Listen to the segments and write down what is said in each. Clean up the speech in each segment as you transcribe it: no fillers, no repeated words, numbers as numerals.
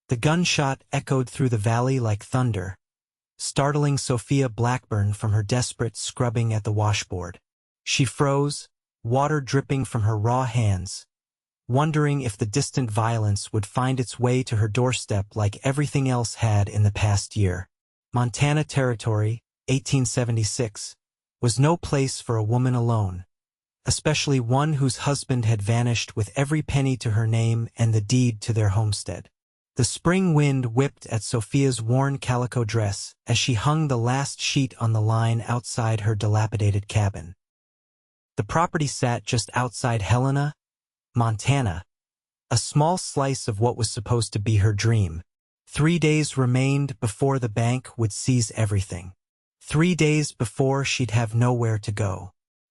The gunshot echoed through the valley like thunder, startling Sophia Blackburn from her desperate scrubbing at the washboard. She froze, water dripping from her raw hands, wondering if the distant violence would find its way to her doorstep like everything else had in the past year. Montana Territory, 1876, was no place for a woman alone, especially one whose husband had vanished with every penny to her name and the deed to their homestead. The spring wind whipped at Sophia's worn calico dress as she hung the last sheet on the line outside her dilapidated cabin. The property sat just outside Helena, Montana, a small slice of what was supposed to be her dream. 3 days remained before the bank would seize everything. 3 days before she'd have nowhere to go.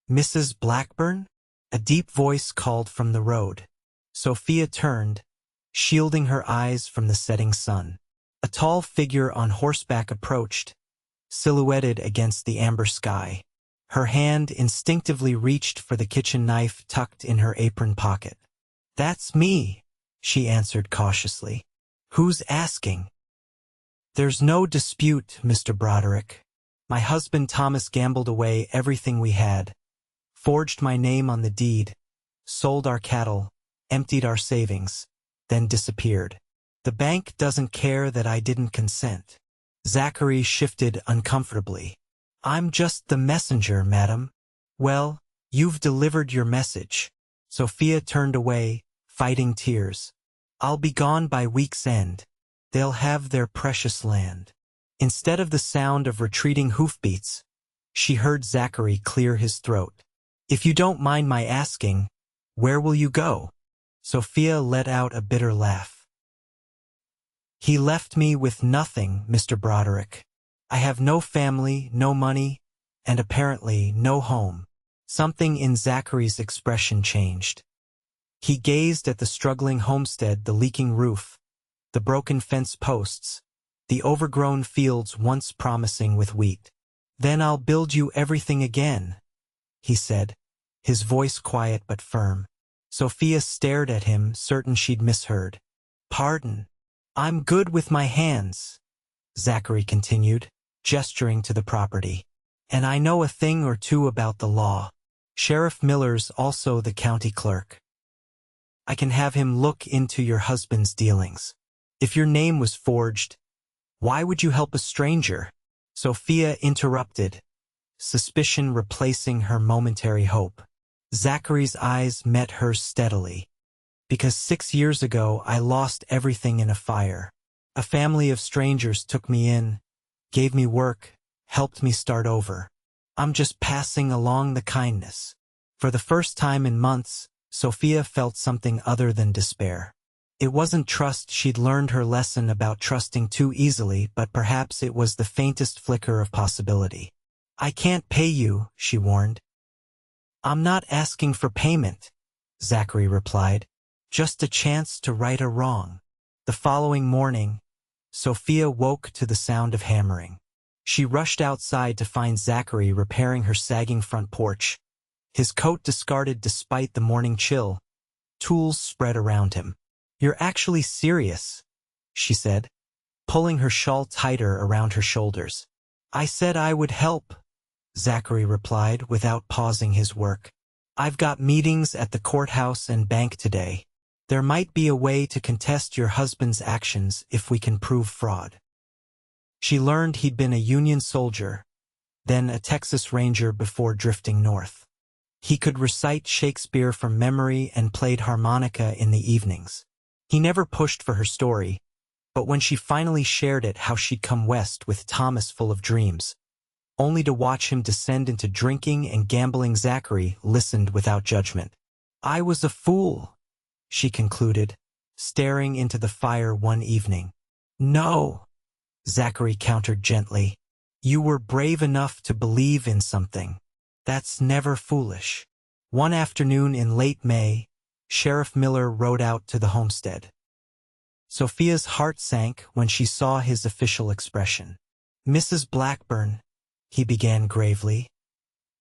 "Mrs. Blackburn?" A deep voice called from the road. Sophia turned, shielding her eyes from the setting sun. A tall figure on horseback approached, silhouetted against the amber sky. Her hand instinctively reached for the kitchen knife tucked in her apron pocket. "That's me," she answered cautiously. "Who's asking?" "There's no dispute, Mr. Broderick. My husband Thomas gambled away everything we had, forged my name on the deed, sold our cattle, emptied our savings, then disappeared. The bank doesn't care that I didn't consent." Zachary shifted uncomfortably. "I'm just the messenger, madam." "Well, you've delivered your message." Sophia turned away, fighting tears. "I'll be gone by week's end. They'll have their precious land." Instead of the sound of retreating hoofbeats, she heard Zachary clear his throat. "If you don't mind my asking, where will you go?" Sophia let out a bitter laugh. "He left me with nothing, Mr. Broderick. I have no family, no money, and apparently no home." Something in Zachary's expression changed. He gazed at the struggling homestead, the leaking roof, the broken fence posts, the overgrown fields once promising with wheat. "Then I'll build you everything again," he said, his voice quiet but firm. Sophia stared at him, certain she'd misheard. "Pardon. I'm good with my hands," Zachary continued, gesturing to the property. "And I know a thing or two about the law. Sheriff Miller's also the county clerk. I can have him look into your husband's dealings. If your name was forged, why would you help a stranger?" Sophia interrupted, suspicion replacing her momentary hope. Zachary's eyes met hers steadily. "Because 6 years ago I lost everything in a fire. A family of strangers took me in, gave me work, helped me start over. I'm just passing along the kindness." For the first time in months, Sophia felt something other than despair. It wasn't trust. She'd learned her lesson about trusting too easily, but perhaps it was the faintest flicker of possibility. "I can't pay you," she warned. "I'm not asking for payment," Zachary replied. "Just a chance to right a wrong." The following morning, Sophia woke to the sound of hammering. She rushed outside to find Zachary repairing her sagging front porch, his coat discarded despite the morning chill, tools spread around him. "You're actually serious," she said, pulling her shawl tighter around her shoulders. "I said I would help," Zachary replied without pausing his work. "I've got meetings at the courthouse and bank today. There might be a way to contest your husband's actions if we can prove fraud." She learned he'd been a Union soldier, then a Texas Ranger before drifting north. He could recite Shakespeare from memory and played harmonica in the evenings. He never pushed for her story, but when she finally shared it, how she'd come west with Thomas full of dreams, only to watch him descend into drinking and gambling, Zachary listened without judgment. "I was a fool," she concluded, staring into the fire one evening. "No," Zachary countered gently. "You were brave enough to believe in something. That's never foolish." One afternoon in late May, Sheriff Miller rode out to the homestead. Sophia's heart sank when she saw his official expression. "Mrs. Blackburn," he began gravely,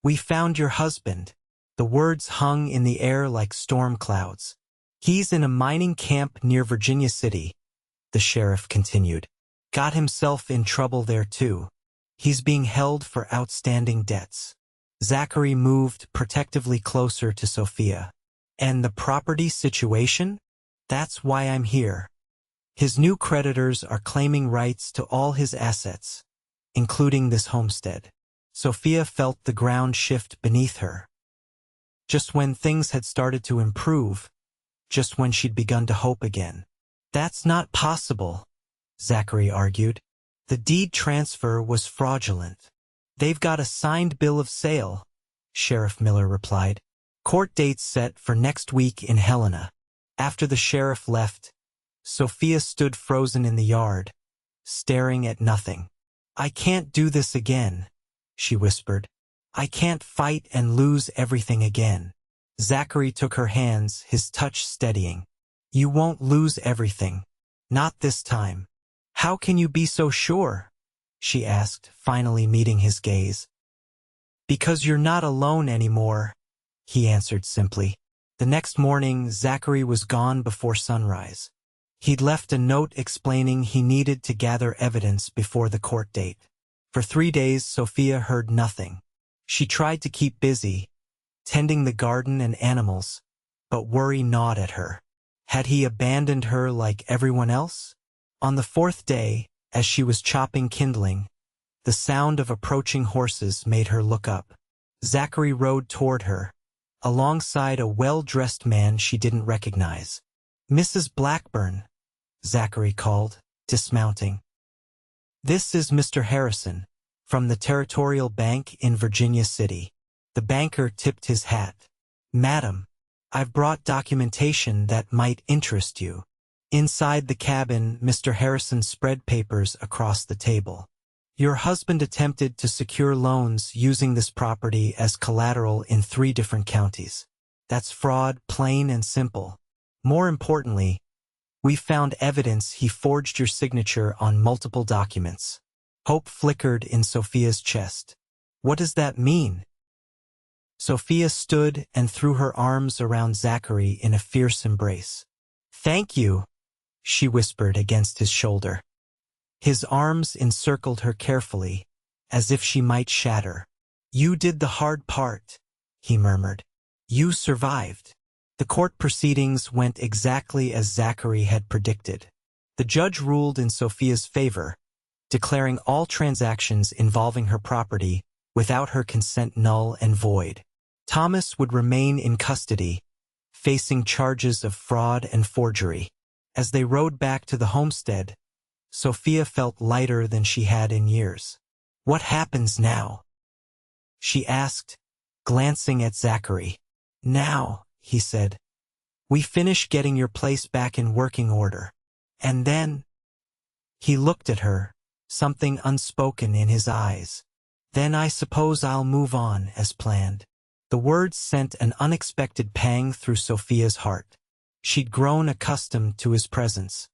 "we found your husband." The words hung in the air like storm clouds. "He's in a mining camp near Virginia City, the sheriff continued. Got himself in trouble there too. He's being held for outstanding debts. Zachary moved protectively closer to Sophia. And the property situation? That's why I'm here. His new creditors are claiming rights to all his assets, including this homestead. Sophia felt the ground shift beneath her. Just when things had started to improve, just when she'd begun to hope again. That's not possible, Zachary argued. The deed transfer was fraudulent. They've got a signed bill of sale, Sheriff Miller replied. Court dates set for next week in Helena. After the sheriff left, Sophia stood frozen in the yard, staring at nothing. I can't do this again, she whispered. I can't fight and lose everything again. Zachary took her hands, his touch steadying. You won't lose everything. Not this time. How can you be so sure? She asked, finally meeting his gaze. Because you're not alone anymore, he answered simply. The next morning, Zachary was gone before sunrise. He'd left a note explaining he needed to gather evidence before the court date. For 3 days, Sophia heard nothing. She tried to keep busy, tending the garden and animals, but worry gnawed at her. Had he abandoned her like everyone else? On the 4th day, as she was chopping kindling, the sound of approaching horses made her look up. Zachary rode toward her, alongside a well-dressed man she didn't recognize. Mrs. Blackburn, Zachary called, dismounting. This is Mr. Harrison, from the Territorial Bank in Virginia City. The banker tipped his hat. Madam, I've brought documentation that might interest you. Inside the cabin, Mr. Harrison spread papers across the table. Your husband attempted to secure loans using this property as collateral in 3 different counties. That's fraud, plain and simple. More importantly, we found evidence he forged your signature on multiple documents. Hope flickered in Sophia's chest. What does that mean? Sophia stood and threw her arms around Zachary in a fierce embrace. Thank you, she whispered against his shoulder. His arms encircled her carefully, as if she might shatter. You did the hard part, he murmured. You survived. The court proceedings went exactly as Zachary had predicted. The judge ruled in Sophia's favor, declaring all transactions involving her property without her consent null and void. Thomas would remain in custody, facing charges of fraud and forgery. As they rode back to the homestead, Sophia felt lighter than she had in years. What happens now? She asked, glancing at Zachary. Now, he said, we finish getting your place back in working order. And then... He looked at her, something unspoken in his eyes. Then I suppose I'll move on as planned. The words sent an unexpected pang through Sophia's heart. She'd grown accustomed to his presence,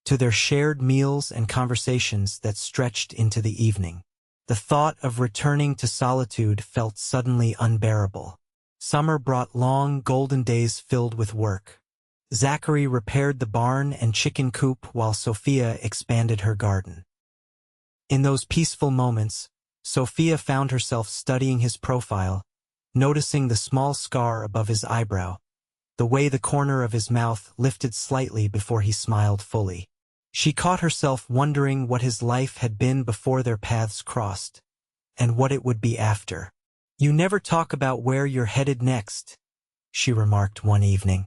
to their shared meals and conversations that stretched into the evening. The thought of returning to solitude felt suddenly unbearable. Summer brought long, golden days filled with work. Zachary repaired the barn and chicken coop while Sophia expanded her garden. In those peaceful moments, Sophia found herself studying his profile, noticing the small scar above his eyebrow, the way the corner of his mouth lifted slightly before he smiled fully. She caught herself wondering what his life had been before their paths crossed, and what it would be after. You never talk about where you're headed next, she remarked one evening.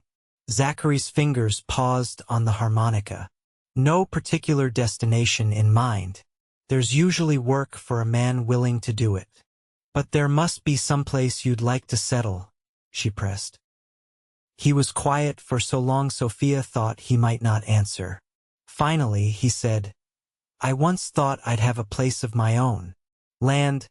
Zachary's fingers paused on the harmonica. No particular destination in mind. There's usually work for a man willing to do it. But there must be someplace you'd like to settle, she pressed. He was quiet for so long Sophia thought he might not answer. Finally, he said, I once thought I'd have a place of my own. Land,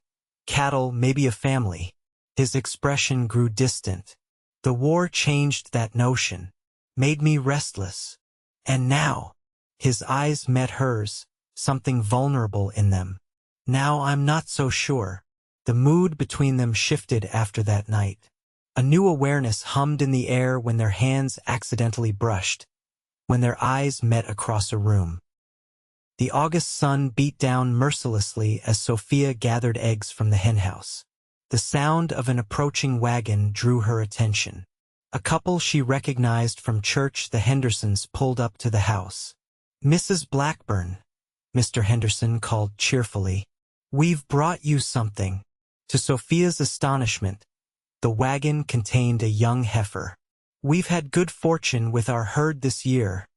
cattle, maybe a family. His expression grew distant. The war changed that notion, made me restless. And now, his eyes met hers, something vulnerable in them. Now I'm not so sure. The mood between them shifted after that night. A new awareness hummed in the air when their hands accidentally brushed, when their eyes met across a room. The August sun beat down mercilessly as Sophia gathered eggs from the henhouse. The sound of an approaching wagon drew her attention. A couple she recognized from church, the Hendersons, pulled up to the house. "Mrs. Blackburn," Mr. Henderson called cheerfully. "We've brought you something." To Sophia's astonishment, the wagon contained a young heifer. "We've had good fortune with our herd this year,"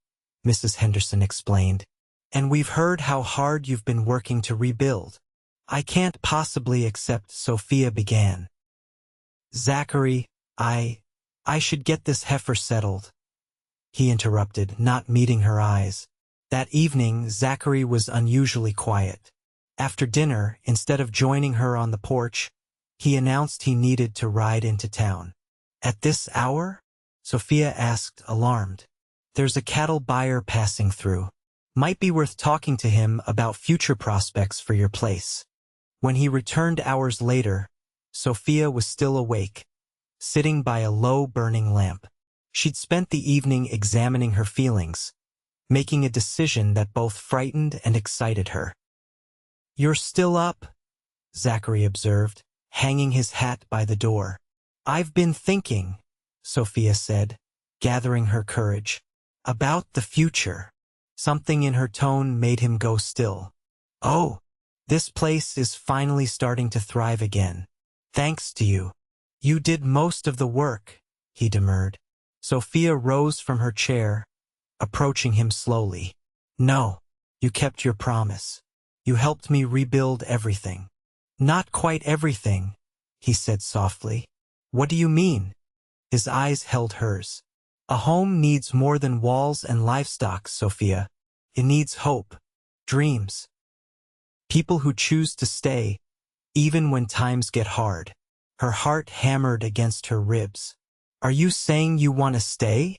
Mrs. Henderson explained, "and we've heard how hard you've been working to rebuild." "I can't possibly accept," Sophia began. "Zachary, I should get this heifer settled," he interrupted, not meeting her eyes. That evening, Zachary was unusually quiet. After dinner, instead of joining her on the porch, he announced he needed to ride into town. "At this hour?" Sophia asked, alarmed. "There's a cattle buyer passing through. Might be worth talking to him about future prospects for your place." When he returned hours later, Sophia was still awake, sitting by a low burning lamp. She'd spent the evening examining her feelings, making a decision that both frightened and excited her. "You're still up," Zachary observed, hanging his hat by the door. "I've been thinking," Sophia said, gathering her courage, "about the future." Something in her tone made him go still. "Oh, this place is finally starting to thrive again. Thanks to you." "You did most of the work," he demurred. Sophia rose from her chair, approaching him slowly. "No, you kept your promise. You helped me rebuild everything." "Not quite everything," he said softly. "What do you mean?" His eyes held hers. "A home needs more than walls and livestock, Sophia. It needs hope, dreams. People who choose to stay, even when times get hard." Her heart hammered against her ribs. "Are you saying you want to stay?"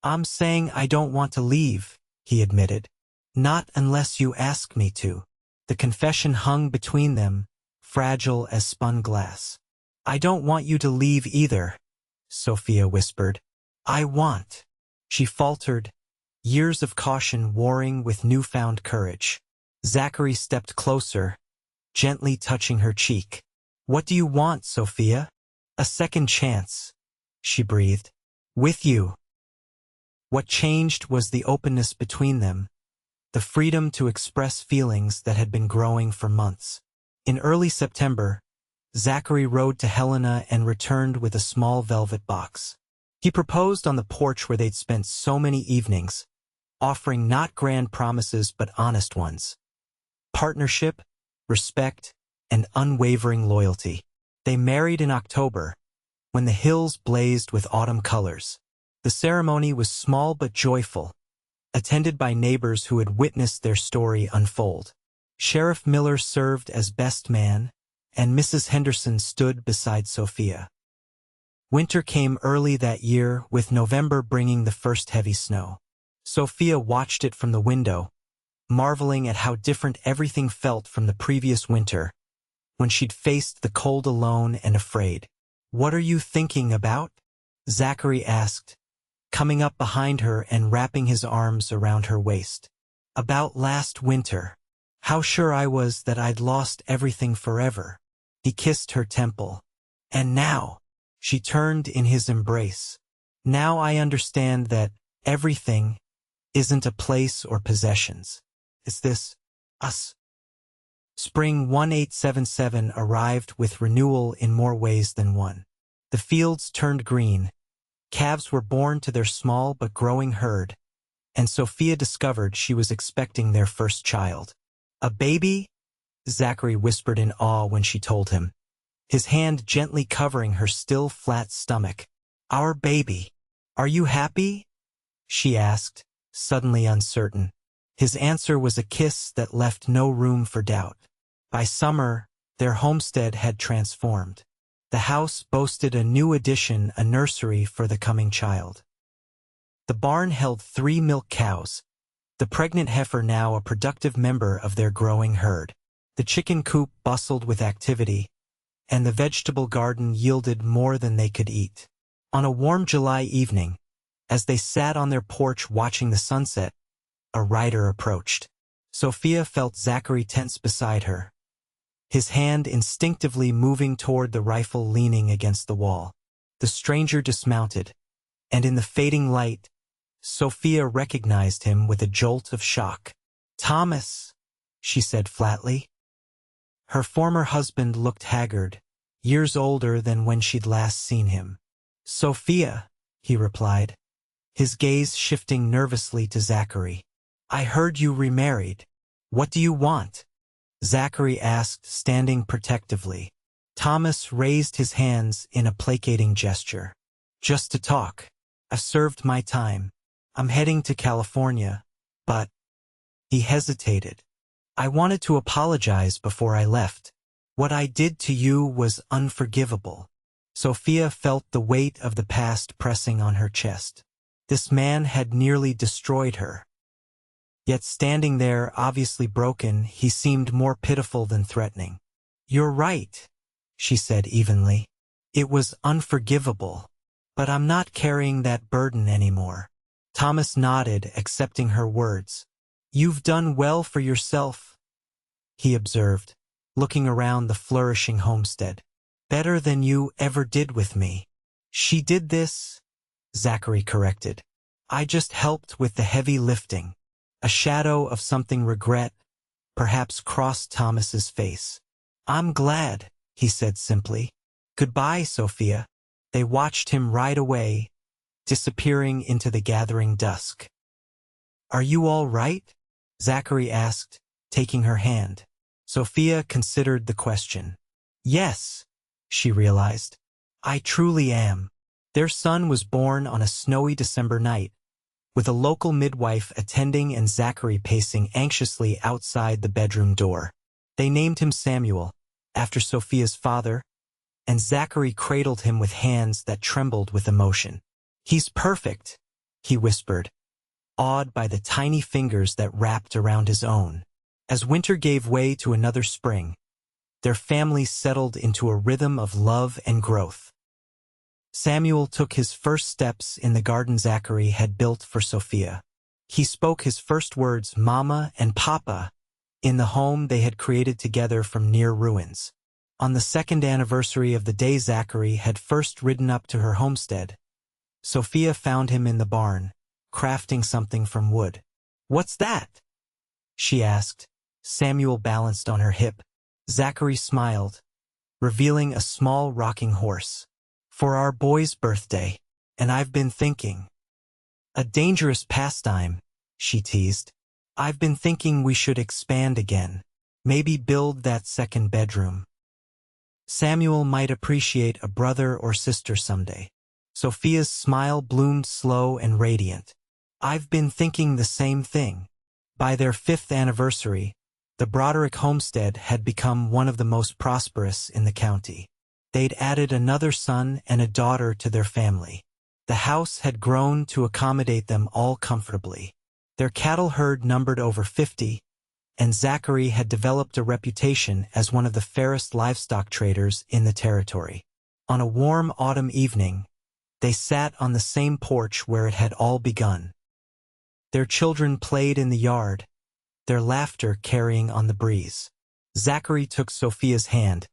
"I'm saying I don't want to leave," he admitted. "Not unless you ask me to." The confession hung between them, fragile as spun glass. "I don't want you to leave either," Sophia whispered. "I want." She faltered, years of caution warring with newfound courage. Zachary stepped closer, gently touching her cheek. "What do you want, Sophia?" "A second chance," she breathed. "With you." What changed was the openness between them, the freedom to express feelings that had been growing for months. In early September, Zachary rode to Helena and returned with a small velvet box. He proposed on the porch where they'd spent so many evenings, offering not grand promises but honest ones. Partnership, respect, and unwavering loyalty. They married in October, when the hills blazed with autumn colors. The ceremony was small but joyful, attended by neighbors who had witnessed their story unfold. Sheriff Miller served as best man, and Mrs. Henderson stood beside Sophia. Winter came early that year, with November bringing the first heavy snow. Sophia watched it from the window, marveling at how different everything felt from the previous winter, when she'd faced the cold alone and afraid. "What are you thinking about?" Zachary asked, coming up behind her and wrapping his arms around her waist. "About last winter. How sure I was that I'd lost everything forever." He kissed her temple. "And now," she turned in his embrace, "now I understand that everything isn't a place or possessions. It's this, us." Spring 1877 arrived with renewal in more ways than one. The fields turned green, calves were born to their small but growing herd, and Sophia discovered she was expecting their first child. "A baby?" Zachary whispered in awe when she told him, his hand gently covering her still flat stomach. "Our baby. Are you happy?" she asked, suddenly uncertain. His answer was a kiss that left no room for doubt. By summer, their homestead had transformed. The house boasted a new addition, a nursery for the coming child. The barn held 3 milk cows, the pregnant heifer now a productive member of their growing herd. The chicken coop bustled with activity, and the vegetable garden yielded more than they could eat. On a warm July evening, as they sat on their porch watching the sunset, a rider approached. Sophia felt Zachary tense beside her, his hand instinctively moving toward the rifle leaning against the wall. The stranger dismounted, and in the fading light, Sophia recognized him with a jolt of shock. "Thomas," she said flatly. Her former husband looked haggard, years older than when she'd last seen him. "Sophia," he replied, his gaze shifting nervously to Zachary. "I heard you remarried. What do you want?" Zachary asked, standing protectively. Thomas raised his hands in a placating gesture. "Just to talk. I've served my time. I'm heading to California, but—" He hesitated. "I wanted to apologize before I left. What I did to you was unforgivable." Sophia felt the weight of the past pressing on her chest. This man had nearly destroyed her. Yet standing there, obviously broken, he seemed more pitiful than threatening. "You're right," she said evenly. "It was unforgivable. But I'm not carrying that burden anymore." Thomas nodded, accepting her words. "You've done well for yourself," he observed, looking around the flourishing homestead. "Better than you ever did with me." "She did this," Zachary corrected. "I just helped with the heavy lifting." A shadow of something regret perhaps crossed Thomas's face. "I'm glad," he said simply. "Goodbye, Sophia." They watched him ride away, disappearing into the gathering dusk. "Are you all right?" Zachary asked, taking her hand. Sophia considered the question. "Yes," she realized. "I truly am." Their son was born on a snowy December night, with a local midwife attending and Zachary pacing anxiously outside the bedroom door. They named him Samuel, after Sophia's father, and Zachary cradled him with hands that trembled with emotion. "He's perfect," he whispered, awed by the tiny fingers that wrapped around his own. As winter gave way to another spring, their family settled into a rhythm of love and growth. Samuel took his first steps in the garden Zachary had built for Sophia. He spoke his first words, "Mama" and "Papa," in the home they had created together from near ruins. On the second anniversary of the day Zachary had first ridden up to her homestead, Sophia found him in the barn, crafting something from wood. "What's that?" she asked. Samuel balanced on her hip. Zachary smiled, revealing a small rocking horse. "For our boy's birthday, and I've been thinking." "A dangerous pastime," she teased. "I've been thinking we should expand again. Maybe build that second bedroom. Samuel might appreciate a brother or sister someday." Sophia's smile bloomed slow and radiant. "I've been thinking the same thing." By their 5th anniversary, the Broderick homestead had become one of the most prosperous in the county. They'd added another son and a daughter to their family. The house had grown to accommodate them all comfortably. Their cattle herd numbered over 50, and Zachary had developed a reputation as one of the fairest livestock traders in the territory. On a warm autumn evening, they sat on the same porch where it had all begun. Their children played in the yard, their laughter carrying on the breeze. Zachary took Sophia's hand,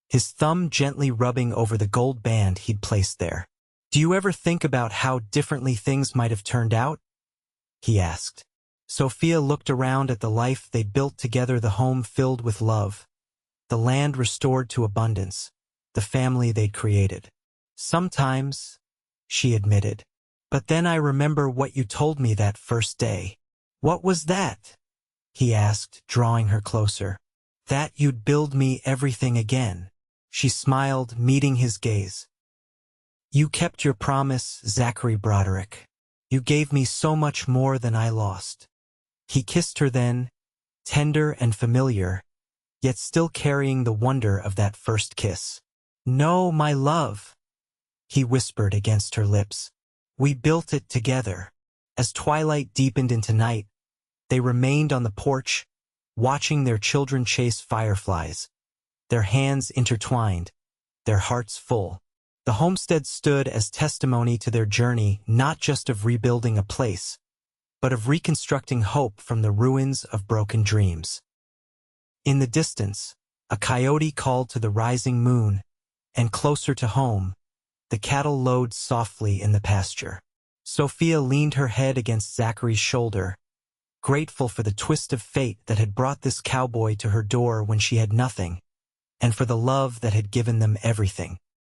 his thumb gently rubbing over the gold band he'd placed there. "Do you ever think about how differently things might have turned out?" he asked. Sophia looked around at the life they'd built together, the home filled with love, the land restored to abundance, the family they'd created. "Sometimes," she admitted. "But then I remember what you told me that first day." "What was that?" he asked, drawing her closer. "That you'd build me everything again." She smiled, meeting his gaze. "You kept your promise, Zachary Broderick. You gave me so much more than I lost." He kissed her then, tender and familiar, yet still carrying the wonder of that first kiss. "No, my love," he whispered against her lips. "We built it together." As twilight deepened into night, they remained on the porch, watching their children chase fireflies, their hands intertwined, their hearts full. The homestead stood as testimony to their journey, not just of rebuilding a place, but of reconstructing hope from the ruins of broken dreams. In the distance, a coyote called to the rising moon, and closer to home, the cattle lowed softly in the pasture. Sophia leaned her head against Zachary's shoulder, grateful for the twist of fate that had brought this cowboy to her door when she had nothing, and for the love that had given them everything.